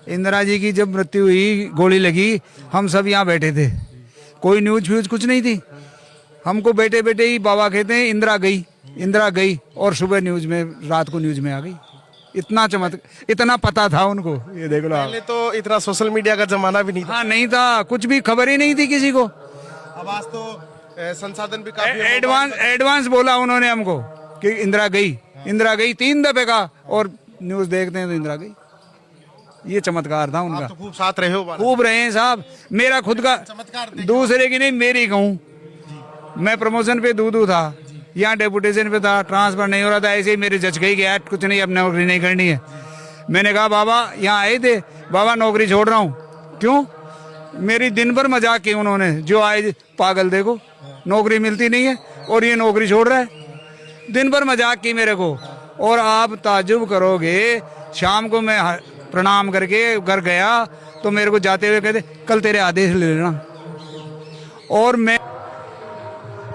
इंदिरा जी की जब मृत्यु हुई, गोली लगी, हम सब यहाँ बैठे थे, कोई न्यूज फ्यूज कुछ नहीं थी। हमको बैठे बैठे ही बाबा कहते हैं इंदिरा गई, इंदिरा गई, और सुबह न्यूज में, रात को न्यूज में आ गई। इतना इतना पता था उनको, ये देख लो आप। पहले तो इतना सोशल मीडिया का जमाना भी नहीं था। हाँ नहीं था, कुछ भी खबर ही नहीं थी किसी को। अब आज तो संसाधन भी काफी एडवांस बोला उन्होंने हमको कि इंदिरा गई, इंदिरा गई 3 दफे का, और न्यूज देखते हैं तो इंदिरा गई। ये चमत्कार था उनका। आप तो खूब साथ रहे हो। खूब रहे हैं साहब, मेरा खुद का, दूसरे की नहीं, मेरी कहूँ। मैं प्रमोशन पे दूधू था, यहाँ डेपुटेशन पे था, ट्रांसफर नहीं हो रहा था, ऐसे ही मेरे जज गई गया, कुछ नहीं, अब नौकरी नहीं करनी है। मैंने कहा बाबा, यहाँ आए थे, बाबा नौकरी छोड़ रहा हूँ। क्यों? मेरी दिन भर मजाक की उन्होंने, जो आए पागल देखो, नौकरी मिलती नहीं है और ये नौकरी छोड़ रहा है। दिन भर मजाक की मेरे को, और आप ताज्जुब करोगे, शाम को मैं प्रणाम करके घर गया तो मेरे को जाते हुए कहते कल तेरे आदेश ले लेना। और मैं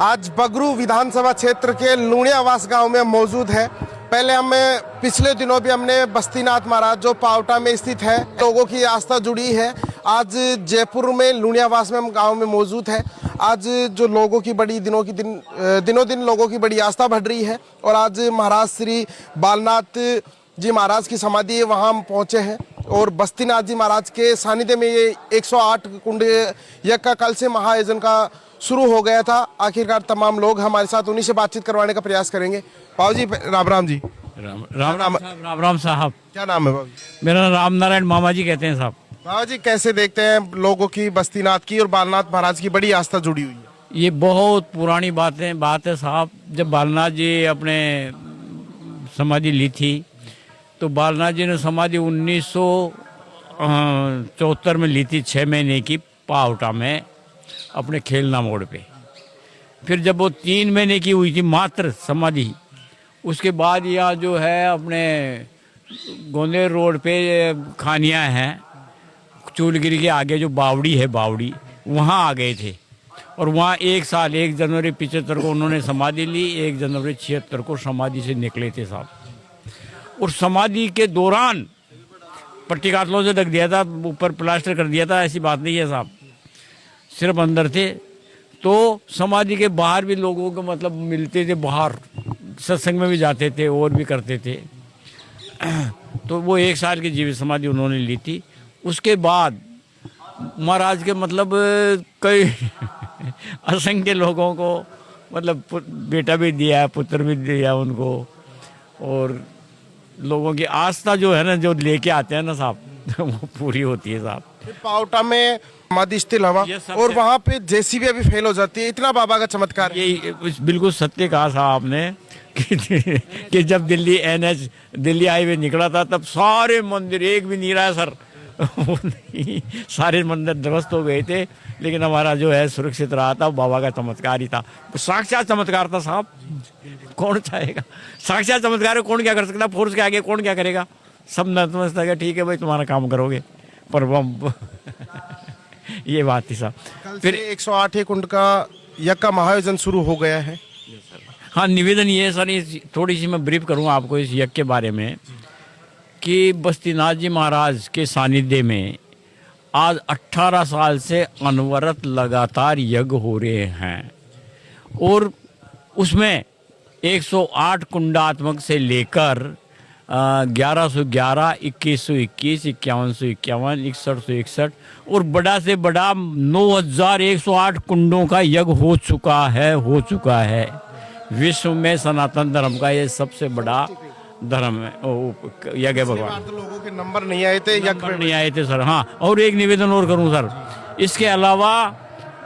आज बगरू विधानसभा क्षेत्र के लुणियावास गांव में मौजूद है। पहले हमें पिछले दिनों भी हमने बस्तीनाथ महाराज जो पावटा में स्थित है, लोगों की आस्था जुड़ी है। आज जयपुर में लुणियावास में हम गांव में मौजूद है। आज जो लोगों की बड़ी दिनों दिन लोगों की बड़ी आस्था बढ़ रही है, और आज महाराज श्री बालनाथ जी महाराज की समाधि है, वहाँ हम पहुँचे हैं। और बस्तीनाथ जी महाराज के सानिध्य में ये 108 कुंड यज्ञ का कल से महाआयोजन का शुरू हो गया था। आखिरकार तमाम लोग हमारे साथ, उन्हीं से बातचीत करवाने का प्रयास करेंगे। बाबू जी राम राम जी। राम राम साहब। क्या नाम है बाबू जी? मेरा नाम राम नारायण मामा जी कहते हैं साहब। बाबा जी कैसे देखते हैं लोगों की बस्तीनाथ की और बालनाथ महाराज की बड़ी आस्था जुड़ी हुई है? ये बहुत पुरानी बात है साहब। जब बालनाथ जी अपने समाधि ली थी, तो बालनाथ जी ने समाधि 1974 में ली थी, 6 महीने की, पावटा में, अपने खेलना मोड़ पे। फिर जब वो 3 महीने की हुई थी मात्र समाधि, उसके बाद यहाँ जो है अपने गोंदेर रोड पे खानियाँ हैं, चूलगिरी के आगे जो बावड़ी है, बावड़ी, वहाँ आ गए थे। और वहाँ 1 साल 1 जनवरी 75 को उन्होंने समाधि ली, 1 जनवरी 76 को समाधि से निकले थे साहब। और समाधि के दौरान पट्टी कातलों से ढक दिया था, ऊपर प्लास्टर कर दिया था, ऐसी बात नहीं है साहब, सिर्फ अंदर थे। तो समाधि के बाहर भी लोगों को मतलब मिलते थे, बाहर सत्संग में भी जाते थे और भी करते थे। तो वो 1 साल की जीवित समाधि उन्होंने ली थी। उसके बाद महाराज के मतलब कई असंख्य लोगों को मतलब बेटा भी दिया, पुत्र भी दिया उनको, और लोगों की आस्था जो है ना, जो लेके आते हैं ना साहब, वो पूरी होती है साहब। पावटा में समाधि स्थल हवा, और वहाँ पे जेसीबी अभी फेल हो जाती है, इतना बाबा का चमत्कार है। ये बिल्कुल सत्य कहा साहब आपने कि जब दिल्ली दिल्ली हाईवे निकला था, तब सारे मंदिर, एक भी नहीं रहा सर, सारे मंदिर ध्वस्त हो गए थे, लेकिन हमारा जो है सुरक्षित रहा था। बाबा का चमत्कार ही था, साक्षात चमत्कार था साहब। कौन चाहेगा साक्षात चमत्कार? कौन क्या कर सकता? फोर्स के आगे कौन क्या करेगा? सब नतमस्तक है, ठीक है भाई तुम्हारा काम करोगे, पर हम ये बात थी साहब। फिर 108 कुंड का यज्ञ का महाआयोजन शुरू हो गया है। हाँ, निवेदन ये है सर, थोड़ी सी मैं ब्रीफ करूँ आपको इस यज्ञ के बारे में, कि बस्तीनाथ जी महाराज के सानिध्य में आज 18 साल से अनवरत लगातार यज्ञ हो रहे हैं, और उसमें 108 कुंडात्मक से लेकर 1111, 2121, 5151, 6161 और बड़ा से बड़ा 9108 कुंडों का यज्ञ हो चुका है। विश्व में सनातन धर्म का ये सबसे बड़ा धर्म है, यज्ञ भगवान। तो लोगों के नंबर नहीं आए थे, नहीं आए थे सर। हाँ, और एक निवेदन और करूं सर, इसके अलावा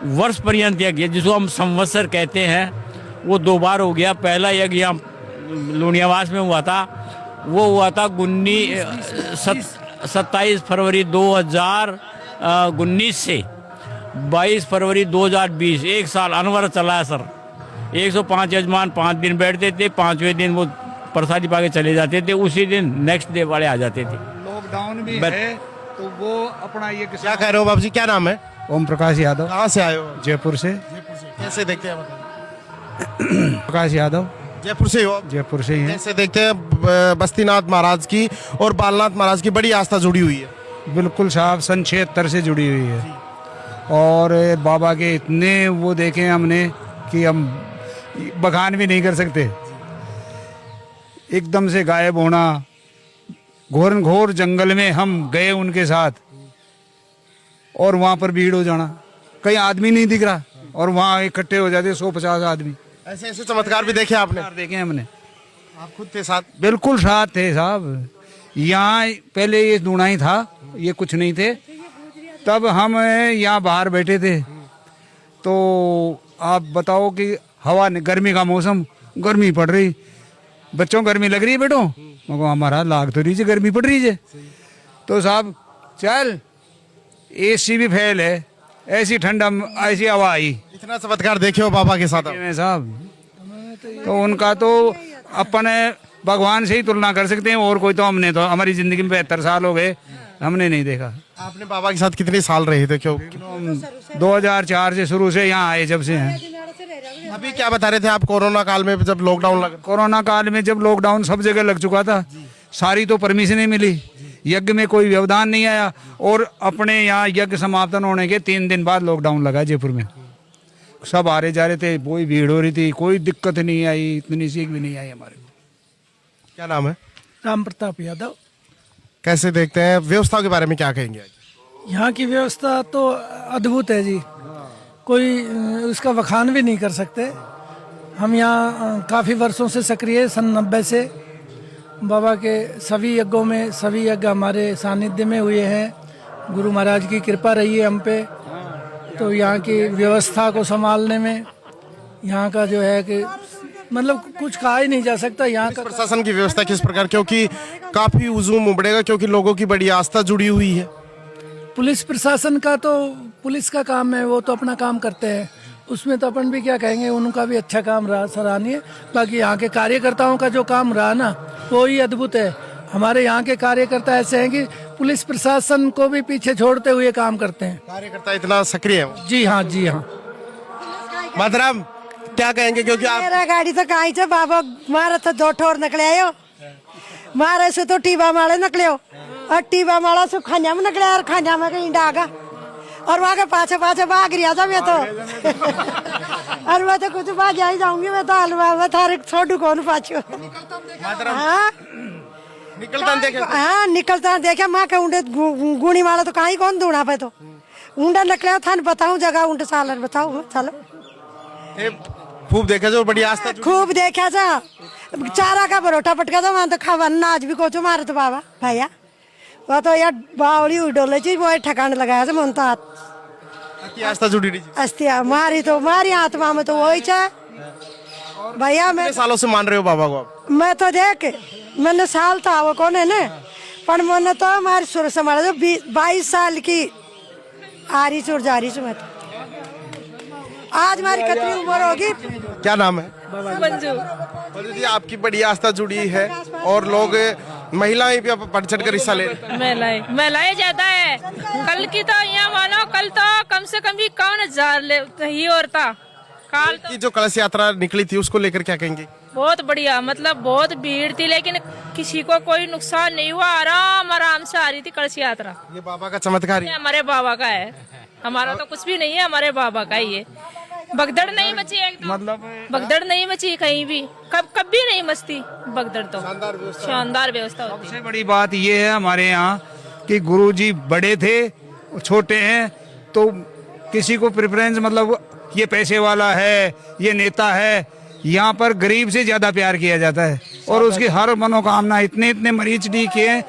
वर्ष पर्यंत यज्ञ, जिसको हम संवत्सर कहते हैं, वो 2 बार हो गया। पहला यज्ञ यहाँ लुणियावास में हुआ था, वो हुआ था 27 फरवरी 2019 से 22 फरवरी 2020, 1 साल अनवरत चला है सर। 105 यजमान 5 दिन बैठते थे, 5वें दिन वो प्रसादी पाके चले जाते थे, उसी दिन नेक्स्ट डे वाले आ जाते थे। लॉकडाउन भी है तो वो अपना ये क्या कह रहे हो बाबू जी? क्या नाम है? ओम प्रकाश यादव। कहाँ से आए हो? जयपुर से। कैसे देखते हैं? प्रकाश यादव। जयपुर से हो? जयपुर से ही है। कैसे देखते हैं बस्तीनाथ महाराज की और बालनाथ महाराज की बड़ी आस्था जुड़ी हुई है? बिल्कुल साहब सन 76 से जुड़ी हुई है। और बाबा के इतने वो देखे हमने कि हम बखान भी नहीं कर सकते। एकदम से गायब होना, घोर घोर जंगल में हम गए उनके साथ और वहाँ पर भीड़ हो जाना, कहीं आदमी नहीं दिख रहा और वहाँ इकट्ठे हो जाते 150 आदमी। ऐसे ऐसे चमत्कार भी देखे आपने? देखे हमने। आप खुद थे साथ? बिल्कुल साथ थे साहब। यहाँ पहले ये दूना ही था, ये कुछ नहीं थे। तब हम यहाँ बाहर बैठे थे तो आप बताओ कि हवा गर्मी का मौसम, गर्मी पड़ रही, बच्चों गर्मी लग रही है बेटो, मगर हमारा लाग तो रही है, गर्मी पड़ रही है। तो साहब चल एसी भी फेल है, ऐसी ठंडा ऐसी हवा आई। इतना चमत्कार देखे हो बाबा के साथ आप? में साहब तो उनका तो अपन भगवान से ही तुलना कर सकते हैं, और कोई तो हमने तो हमारी जिंदगी में 72 साल हो गए, हमने नहीं देखा। आपने बाबा के साथ कितने साल रहे थे? क्यों? 2004 से शुरू से यहाँ आए जब से हैं। अभी क्या बता रहे थे आप, कोरोना काल में जब लॉकडाउन लगा? कोरोना काल में जब लॉकडाउन सब जगह लग चुका था, सारी तो परमिशनें मिली, यज्ञ में कोई व्यवधान नहीं आया, और अपने यहाँ यज्ञ समापन होने के 3 दिन बाद लॉकडाउन लगा जयपुर में। सब आ रहे जा रहे थे, कोई भीड़ हो रही थी, कोई दिक्कत नहीं आई, इतनी सीख भी नहीं आई हमारे को। क्या नाम है? राम प्रताप यादव। कैसे देखते हैं व्यवस्था के बारे में, क्या कहेंगे? यहाँ की व्यवस्था तो अद्भुत है जी, कोई उसका बखान भी नहीं कर सकते। हम यहाँ काफ़ी वर्षों से सक्रिय हैं, सन 90 से बाबा के सभी यज्ञों में, सभी यज्ञ हमारे सानिध्य में हुए हैं। गुरु महाराज की कृपा रही है हम पे। तो यहाँ की व्यवस्था को संभालने में यहाँ का जो है कि मतलब कुछ कहा ही नहीं जा सकता। यहाँ का प्रशासन की व्यवस्था किस प्रकार, क्योंकि काफी हुजूम उमड़ेगा, क्योंकि लोगों की बड़ी आस्था जुड़ी हुई है। पुलिस प्रशासन का तो पुलिस का काम है, वो तो अपना काम करते हैं, उसमें तो अपन भी क्या कहेंगे, उनका भी अच्छा काम रहा, सराहनीय। बाकी यहाँ के कार्यकर्ताओं का जो काम रहा ना, वो ही अद्भुत है। हमारे यहाँ के कार्यकर्ता ऐसे हैं कि पुलिस प्रशासन को भी पीछे छोड़ते हुए काम करते हैं। कार्यकर्ता इतना सक्रिय है। जी हाँ, जी हाँ। माधराम क्या कहेंगे, क्योंकि आप मेरा गाड़ी तो कहीं से बाबा मारा तो 2 ठोर निकले आयो, मारे से तो टीबा माले निकले हो, और टीबा माला से खांजा में निकले, और खांजा में कहीं डागा, और वहाँ के पाछे पाछे भाग रहा था मैं तो। और मैं तो कुछ भाग ही जाऊंगी, मैं तो हलवा में थारे छोटू कौन पाछू। हाँ निकलता देखे माँ के ऊँडे गुणी वाला तो कहीं कौन दूना पे, तो ऊँडा निकले थान बताऊँ जगह ऊँट सालर बताऊँ। चलो खूब देखा जो बड़ी आस्था खूब देखा था, चारा का परोठा पटका था वहाँ तो खावा आज भी कोचो मारे तो बाबा भैया, वो तो यार बावली हुई डोले चीज वो ठकाने लगाया था मन तो हाथ आस्था जुड़ी रही। अस्तिया मारी तो मारी आत्मा में तो वही चाहे भैया। मैं सालों से मान रहे हो बाबा को आप? मैं तो देख मैंने साल था वो कौन है ना, पर मैंने तो हमारी सुर से मारा तो 22 साल की आ रही सुर जा रही सु मैं तो। आज हमारी कितनी उम्र होगी? क्या नाम है? मंजू। मंजू जी, आपकी बड़ी आस्था जुड़ी है और लोग महिलाएं भी बढ़ चढ़ कर हिस्सा ले रही। महिलाएं ज्यादा है। कल की तो यहाँ मानो, कल तो कम से कम भी 51,000 ही और था। काल तो जो कलश यात्रा निकली थी उसको लेकर क्या कहेंगे? बहुत बढ़िया, मतलब बहुत भीड़ थी, लेकिन किसी को कोई नुकसान नहीं हुआ, आराम आराम से आ रही थी कलश यात्रा। ये बाबा का चमत्कार है। हमारे बाबा का है, हमारा तो कुछ भी नहीं है, हमारे बाबा का ही है। भगदड़ नहीं मची एकदम, मतलब भगदड़ नहीं मची कहीं भी, कभी नहीं मचती भगदड़। तो शानदार व्यवस्था होती है। सबसे बड़ी बात ये है हमारे यहाँ कि गुरुजी बड़े थे, छोटे हैं, तो किसी को प्रेफरेंस मतलब ये पैसे वाला है, ये नेता है, यहाँ पर गरीब से ज्यादा प्यार किया जाता है, और उसकी हर मनोकामना इतने इतने मरीज ठीक किए।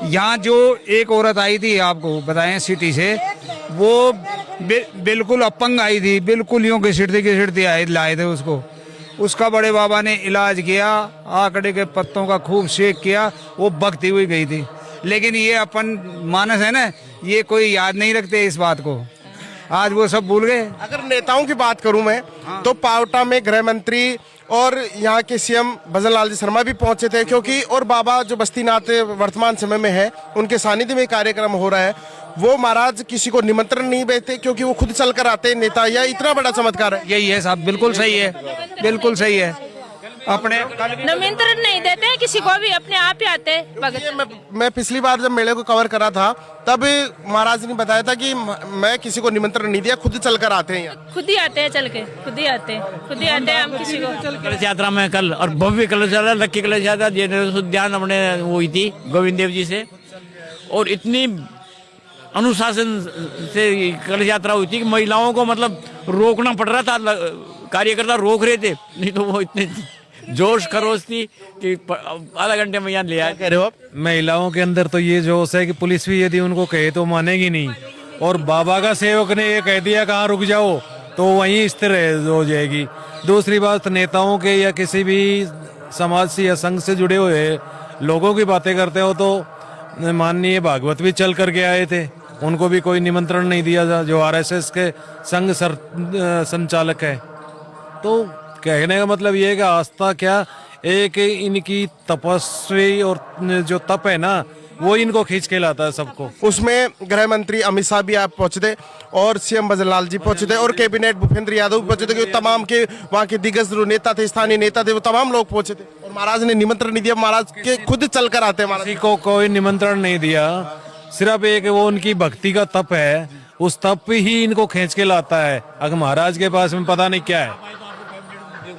यहाँ जो एक औरत आई थी आपको बताएं सिटी से, वो बिल्कुल अपंग आई थी, बिल्कुल यूं घिसटती आए लाए थे उसको, उसका बड़े बाबा ने इलाज किया, आकड़े के पत्तों का खूब सेक किया, वो बकती हुई गई थी। लेकिन ये अपन मानस है ना, ये कोई याद नहीं रखते इस बात को, आज वो सब भूल गए। अगर नेताओं की बात करूं मैं, तो पावटा में गृह मंत्री और यहाँ के सीएम भजन लाल जी शर्मा भी पहुंचे थे, क्योंकि और बाबा जो बस्तीनाथ वर्तमान समय में है उनके सानिध्य में कार्यक्रम हो रहा है। वो महाराज किसी को निमंत्रण नहीं भेजते, क्योंकि वो खुद चल कर आते हैं नेता। यह इतना बड़ा चमत्कार है। यही है साहब, बिल्कुल सही है, बिल्कुल सही है। अपने निमंत्रण नहीं देते हैं किसी को भी, अपने आप ही आते हैं भगत। ये मैं पिछली बार जब मेले को कवर करा था तब महाराज ने बताया था कि मैं किसी को निमंत्रण नहीं दिया, खुद चल कर आते हैं यहाँ। खुद ही आते हैं, चल के खुद ही आते हैं, खुद ही आते हैं हम किसी को। कलश यात्रा में कल और भव्य कलश यात्रा, लक्की कलश यात्रा जनरल उद्यान अपने हुई थी गोविंद देव जी से, और इतनी अनुशासन से कलश यात्रा हुई थी कि महिलाओं को मतलब रोकना पड़ रहा था, कार्यकर्ता रोक रहे थे, नहीं तो वो इतने जोश खरोश थी कि आधा घंटे में यहाँ ले आए। कह रहे हो आप? महिलाओं के अंदर तो ये जोश है कि पुलिस भी यदि उनको कहे तो मानेगी नहीं, और बाबा का सेवक ने ये कह दिया कहाँ रुक जाओ तो वहीं स्थिर हो जाएगी। दूसरी बात, नेताओं के या किसी भी समाज से या संघ से जुड़े हुए लोगों की बातें करते हो तो माननीय भागवत भी चल करके आए थे, उनको भी कोई निमंत्रण नहीं दिया, जो आरएसएस के संघ संचालक है। तो कहने का मतलब ये है कि आस्था क्या, एक इनकी तपस्वी और जो तप है ना वो इनको खींच के लाता है सबको। उसमें गृह मंत्री अमित शाह भी आप पहुंचे थे और सीएम भजनलाल जी पहुंचे थे और कैबिनेट भूपेंद्र यादव भी पहुंचे थे, कि तमाम के वहाँ के दिग्गज जो नेता थे, स्थानीय नेता थे, वो तमाम लोग पहुंचे थे और महाराज ने निमंत्रण नहीं दिया। महाराज के खुद चल कर आते हैं। महाराज किसी को कोई निमंत्रण नहीं दिया, सिर्फ एक वो उनकी भक्ति का तप है, उस तप ही इनको खींच के लाता है। अगर महाराज के पास में पता नहीं क्या है,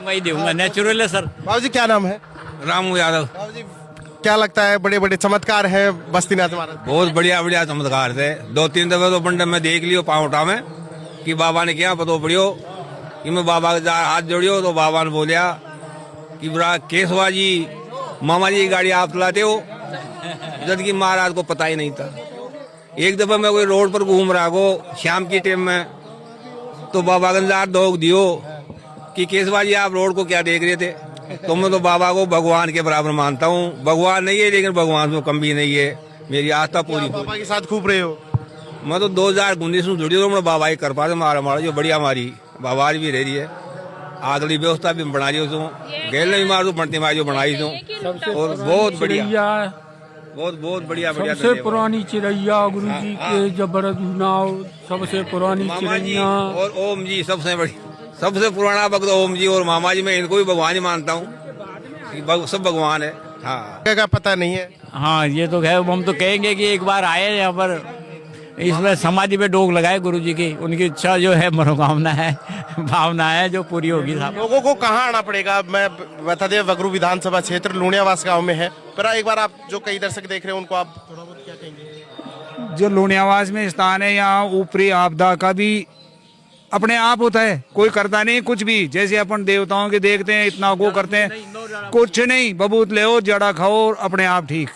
मैं ही दूंगा, नेचुरल है सर। बाबू जी क्या नाम है? रामू यादव। बाबू जी क्या लगता है, बड़े बड़े चमत्कार है बस्तीनाथ महाराज? बहुत बढ़िया बढ़िया चमत्कार थे। 2-3 दफे तो पंडित में देख लियो पावटा में कि बाबा ने क्या पतो पड़ियो कि मैं बाबा के हाथ जोड़ियो तो बाबा ने बोलिया कि बड़ा केशवा जी मामा जी की गाड़ी आप चलाते हो, जबकि महाराज को पता ही नहीं था। एक दफा मैं कोई रोड पर घूम रहा को शाम की टाइम में, तो बाबा गंजार दोग दियो कि केशवा जी आप रोड को क्या देख रहे थे, तो मैं तो बाबा को भगवान के बराबर मानता हूँ। भगवान नहीं है लेकिन भगवान में कम भी नहीं है, मेरी आस्था पूरी। बाबा के साथ खूब रहे हो? मैं तो 2019 में जुड़ी तो बाबा ही कर पाते मारा जो बढ़िया हमारी बाबा आज भी रह रही है। आगली व्यवस्था भी बना रही हूँ, गैल नहीं मार दो पड़ती मारी जो बनाई हूँ, और बहुत बढ़िया बहुत बढ़िया बढ़िया। सबसे पुरानी चिड़ैया गुरु जी के जबरदस्त नाव, सबसे पुरानी मामा जी चिड़ैया और ओम जी सबसे बड़ी, सबसे पुराना भक्त ओम जी और मामा जी। मैं इनको भी भगवान ही मानता हूँ, सब भगवान है। हाँ क्या पता नहीं है? हाँ ये तो है, हम तो कहेंगे कि एक बार आए यहाँ पर, इसमें समाधि पे डोग लगाए गुरु जी की, उनकी इच्छा जो है, मनोकामना है, भावना है जो पूरी होगी साहब। लोगों को कहाँ आना पड़ेगा? मैं बता दें बगरू विधानसभा क्षेत्र लूणियावास गांव में है, पर एक बार आप जो कई दर्शक देख रहे हैं उनको आप थोड़ा बहुत क्या कहेंगे? जो लूणियावास में स्थान है, यहाँ ऊपरी आपदा का भी अपने आप होता है, कोई करता नहीं कुछ भी। जैसे अपन देवताओं के देखते हैं इतना वो करते हैं, कुछ नहीं, बबूत ले जड़ा खाओ अपने आप ठीक।